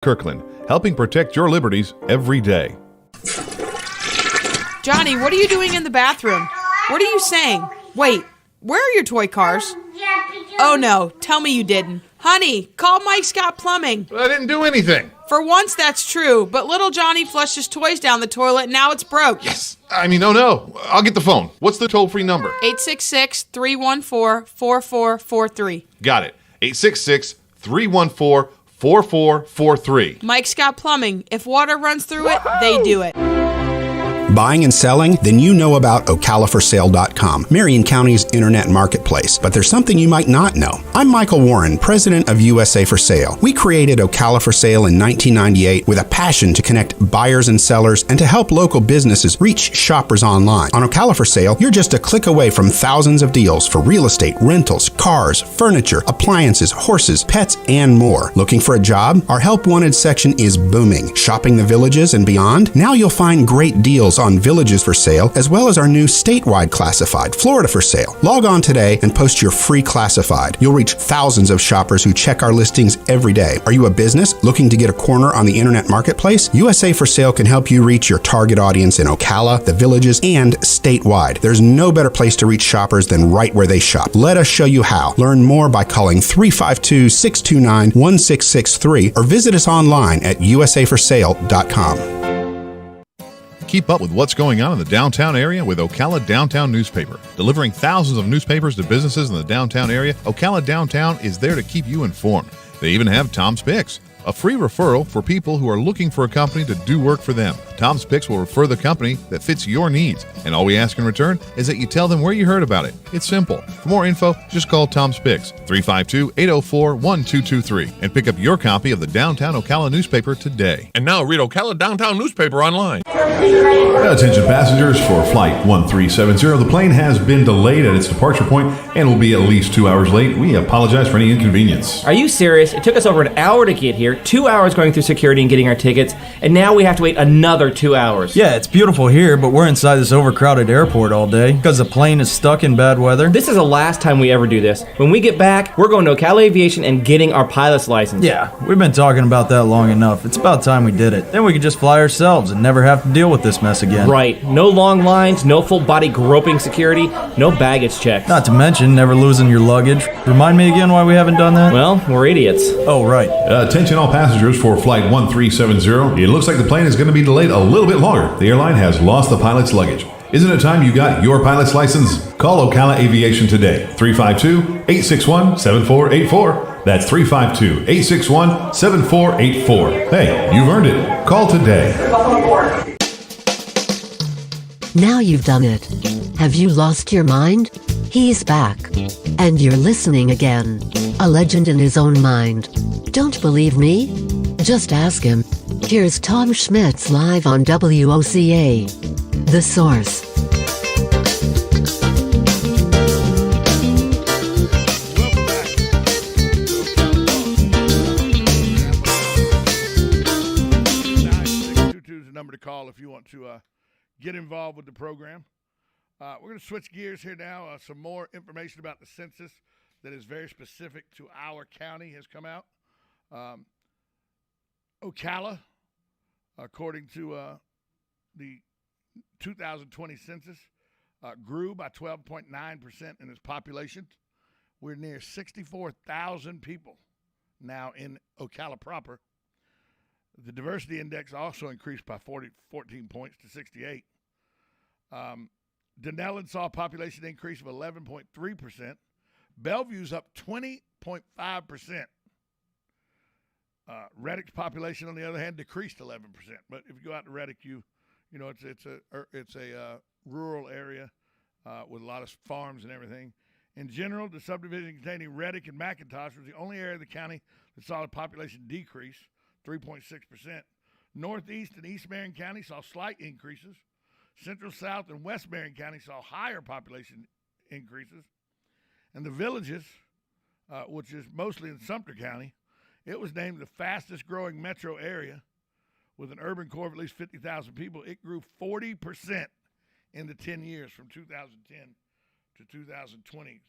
Kirkland, helping protect your liberties every day. Johnny, what are you doing in the bathroom? What are you saying? Wait, where are your toy cars? Oh no, tell me you didn't. Honey, call Mike Scott Plumbing. I didn't do anything. For once, that's true, but little Johnny flushed his toys down the toilet and now it's broke. Yes. Oh no. I'll get the phone. What's the toll-free number? 866-314-4443. Got it. 866-314-4443. Mike Scott Plumbing. If water runs through it, they do it. Buying and selling? Then you know about OcalaForSale.com, Marion County's internet marketplace. But there's something you might not know. I'm Michael Warren, president of USA for Sale. We created Ocala for Sale in 1998 with a passion to connect buyers and sellers and to help local businesses reach shoppers online. On Ocala for Sale, you're just a click away from thousands of deals for real estate, rentals, cars, furniture, appliances, horses, pets, and more. Looking for a job? Our Help Wanted section is booming. Shopping the villages and beyond? Now you'll find great deals on villages for sale, as well as our new statewide classified, Florida for Sale. Log on today and post your free classified. You'll reach thousands of shoppers who check our listings every day. Are you a business looking to get a corner on the internet marketplace? USA for Sale can help you reach your target audience in Ocala, the villages, and statewide. There's no better place to reach shoppers than right where they shop. Let us show you how. Learn more by calling 352-629-1663 or visit us online at usaforsale.com. Keep up with what's going on in the downtown area with Ocala Downtown Newspaper. Delivering thousands of newspapers to businesses in the downtown area, Ocala Downtown is there to keep you informed. They even have Tom's Picks, a free referral for people who are looking for a company to do work for them. Tom's Picks will refer the company that fits your needs, and all we ask in return is that you tell them where you heard about it. It's simple. For more info, just call Tom's Picks, 352-804-1223, and pick up your copy of the Downtown Ocala newspaper today. And now read Ocala Downtown newspaper online. Attention passengers for Flight 1370. The plane has been delayed at its departure point and will be at least 2 hours late. We apologize for any inconvenience. Are you serious? It took us over an hour to get here, 2 hours going through security and getting our tickets, and now we have to wait another 2 hours. Yeah, it's beautiful here, but we're inside this overcrowded airport all day because the plane is stuck in bad weather. This is the last time we ever do this. When we get back, we're going to Ocala Aviation and getting our pilot's license. Yeah, we've been talking about that long enough. It's about time we did it. Then we could just fly ourselves and never have to deal with this mess again. Right. No long lines, no full body groping security, no baggage checks. Not to mention never losing your luggage. Remind me again why we haven't done that? Well, we're idiots. Oh, right. Attention all passengers for Flight 1370. It looks like the plane is going to be delayed a little bit longer. The airline has lost the pilot's luggage. Isn't it time you got your pilot's license? Call Ocala Aviation today. 352-861-7484. That's 352-861-7484. Hey, you've earned it. Call today. Now you've done it. Have you lost your mind? He's back. And you're listening again. A legend in his own mind. Don't believe me? Just ask him. Here's Tom Schmitz live on WOCA. The Source. Number to call if you want to get involved with the program. We're going to switch gears here now. Some more information about the census that is very specific to our county has come out. Ocala, according to the 2020 census, grew by 12.9% in its population. We're near 64,000 people now in Ocala proper. The diversity index also increased by 14 points to 68. Denellen saw a population increase of 11.3%. Bellevue's up 20.5%. Reddick's population, on the other hand, decreased 11%. But if you go out to Reddick, you know it's a rural area with a lot of farms and everything. In general, the subdivision containing Reddick and McIntosh was the only area of the county that saw the population decrease, 3.6%. Northeast and East Marion County saw slight increases. Central, South, and West Marion County saw higher population increases. And the villages, which is mostly in Sumter County, it was named the fastest growing metro area with an urban core of at least 50,000 people. It grew 40% in the 10 years from 2010 to 2020,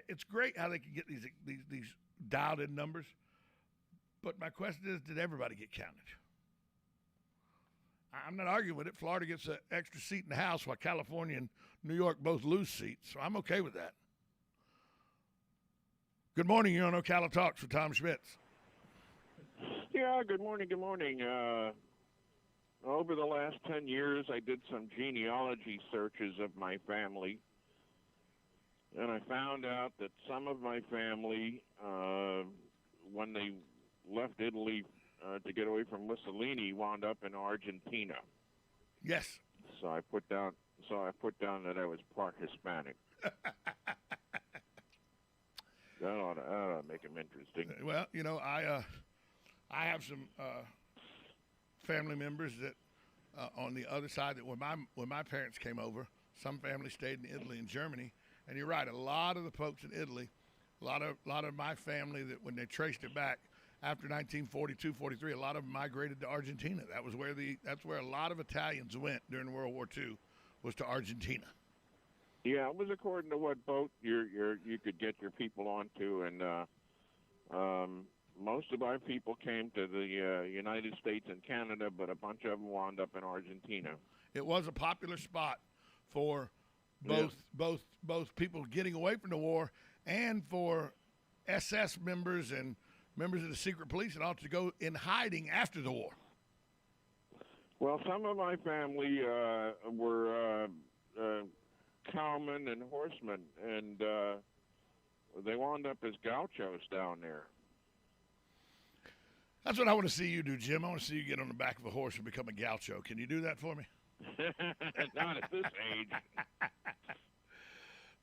it's great how they can get these dialed in numbers. But my question is, did everybody get counted? I'm not arguing with it. Florida gets an extra seat in the House while California and New York both lose seats, so I'm okay with that. Good morning. You're on Ocala Talks with Tom Schmitz. Yeah, good morning. Good morning. Over the last 10 years, I did some genealogy searches of my family, and I found out that some of my family, when they left Italy to get away from Mussolini, wound up in Argentina. Yes. So I put down that I was part Hispanic. That ought to make them interesting. Well, you know, I have some family members that on the other side that when my parents came over, some families stayed in Italy and Germany. And you're right, a lot of the folks in Italy, a lot of my family that when they traced it back after 1942, 43, a lot of them migrated to Argentina. That's where a lot of Italians went during World War II, was to Argentina. Yeah, it was according to what boat you could get your people onto, and most of our people came to the United States and Canada, but a bunch of them wound up in Argentina. It was a popular spot for both people getting away from the war and for SS members and members of the secret police and all to go in hiding after the war. Well, some of my family were cowmen and horsemen, and they wound up as gauchos down there. That's what I want to see you do, Jim. I want to see you get on the back of a horse and become a gaucho. Can you do that for me? Not at this age.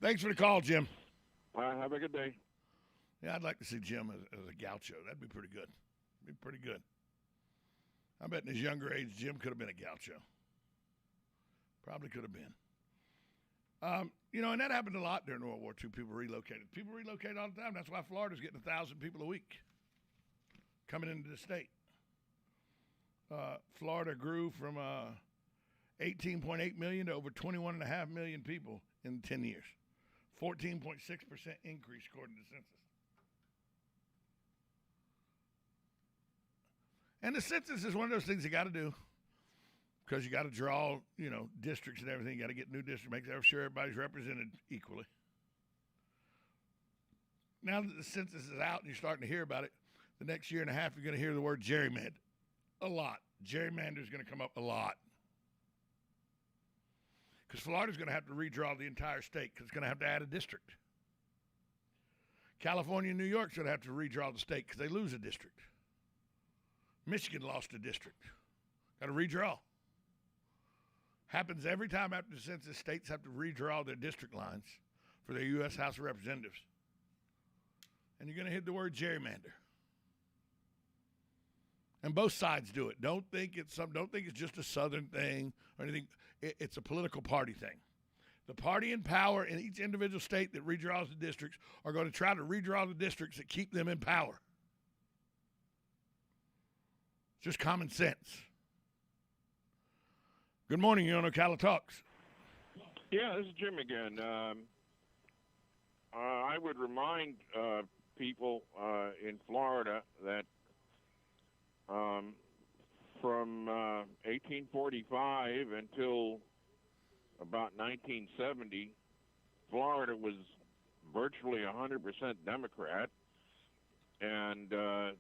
Thanks for the call, Jim. Have a good day. Yeah, I'd like to see Jim as a gaucho. That'd be pretty good. Be pretty good. I bet in his younger age, Jim could have been a gaucho. Probably could have been. You know, and that happened a lot during World War II. People relocated. People relocate all the time. That's why Florida's getting 1,000 people a week coming into the state. Florida grew from 18.8 million to over 21.5 million people in 10 years. 14.6% increase according to the census. And the census is one of those things you got to do because you got to draw, you know, districts and everything. You got to get new districts, make sure everybody's represented equally. Now that the census is out and you're starting to hear about it, the next year and a half you're going to hear the word gerrymander a lot. Gerrymander is going to come up a lot. Because Florida's going to have to redraw the entire state because it's going to have to add a district. California and New York's going to have to redraw the state because they lose a district. Michigan lost a district. Got to redraw. Happens every time after the census, states have to redraw their district lines for their U.S. House of Representatives. And you're going to hit the word gerrymander. And both sides do it. Don't think it's just a Southern thing or anything. It's a political party thing. The party in power in each individual state that redraws the districts are going to try to redraw the districts that keep them in power. It's just common sense. Good morning, you're on Ocala Talks. Yeah, this is Jim again. I would remind people in Florida that from 1845 until about 1970, Florida was virtually 100% Democrat, and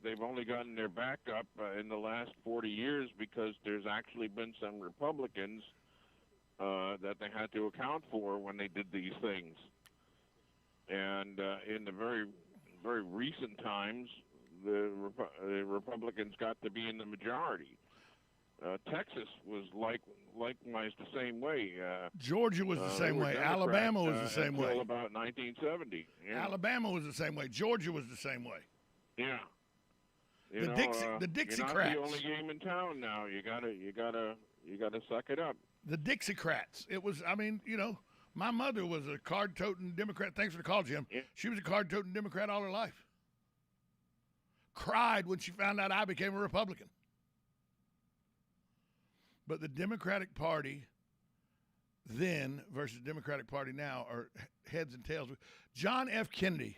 they've only gotten their back up in the last 40 years because there's actually been some Republicans that they had to account for when they did these things. And in the very, very recent times, the Republicans got to be in the majority. Texas was likewise the same way. Georgia was the same way. Alabama was the same way. Until about 1970. Yeah. Alabama was the same way. Georgia was the same way. Yeah. The Dixiecrats. You're not the only game in town now. You gotta suck it up. The Dixiecrats. It was. I mean, you know, my mother was a card-toting Democrat. Thanks for the call, Jim. Yeah. She was a card-toting Democrat all her life. Cried when she found out I became a Republican. But the Democratic Party then versus Democratic Party now are heads and tails. John F. Kennedy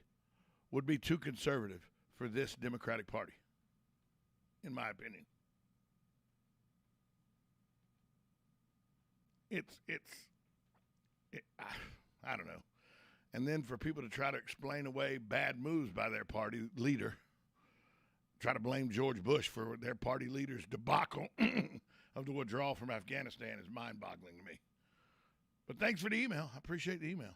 would be too conservative for this Democratic Party, in my opinion. I don't know. And then for people to try to explain away bad moves by their party leader, try to blame George Bush for their party leader's debacle of the withdrawal from Afghanistan is mind-boggling to me. But thanks for the email. I appreciate the email.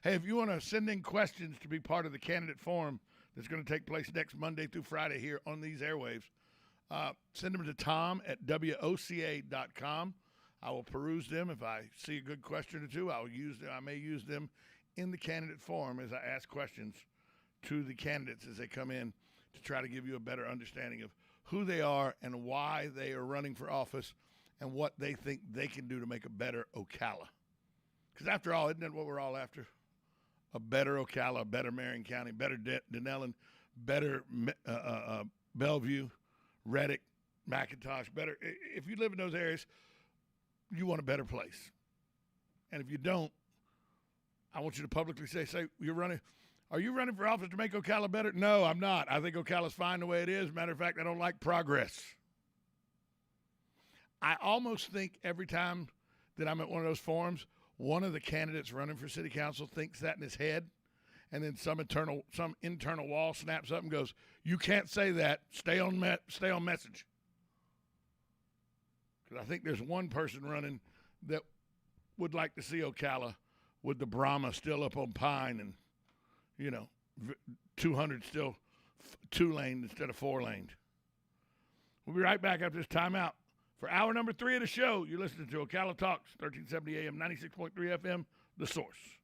Hey, if you want to send in questions to be part of the candidate forum that's going to take place next Monday through Friday here on these airwaves, send them to tom@WOCA.com. I will peruse them. If I see a good question or two, I may use them in the candidate forum as I ask questions to the candidates as they come in to try to give you a better understanding of who they are and why they are running for office and what they think they can do to make a better Ocala. Because after all, isn't that what we're all after? A better Ocala, a better Marion County, better Denellen, better Bellevue, Reddick, McIntosh, better. If you live in those areas, you want a better place. And if you don't, I want you to publicly say you're running. Are you running for office to make Ocala better? No, I'm not. I think Ocala's fine the way it is. Matter of fact, I don't like progress. I almost think every time that I'm at one of those forums, one of the candidates running for city council thinks that in his head, and then some internal wall snaps up and goes, "You can't say that. Stay on message." Because I think there's one person running that would like to see Ocala with the Brahma still up on Pine and, 200 still 2-lane instead of 4-lane. We'll be right back after this timeout. For hour number 3 of the show, you're listening to Ocala Talks, 1370 AM, 96.3 FM, The Source.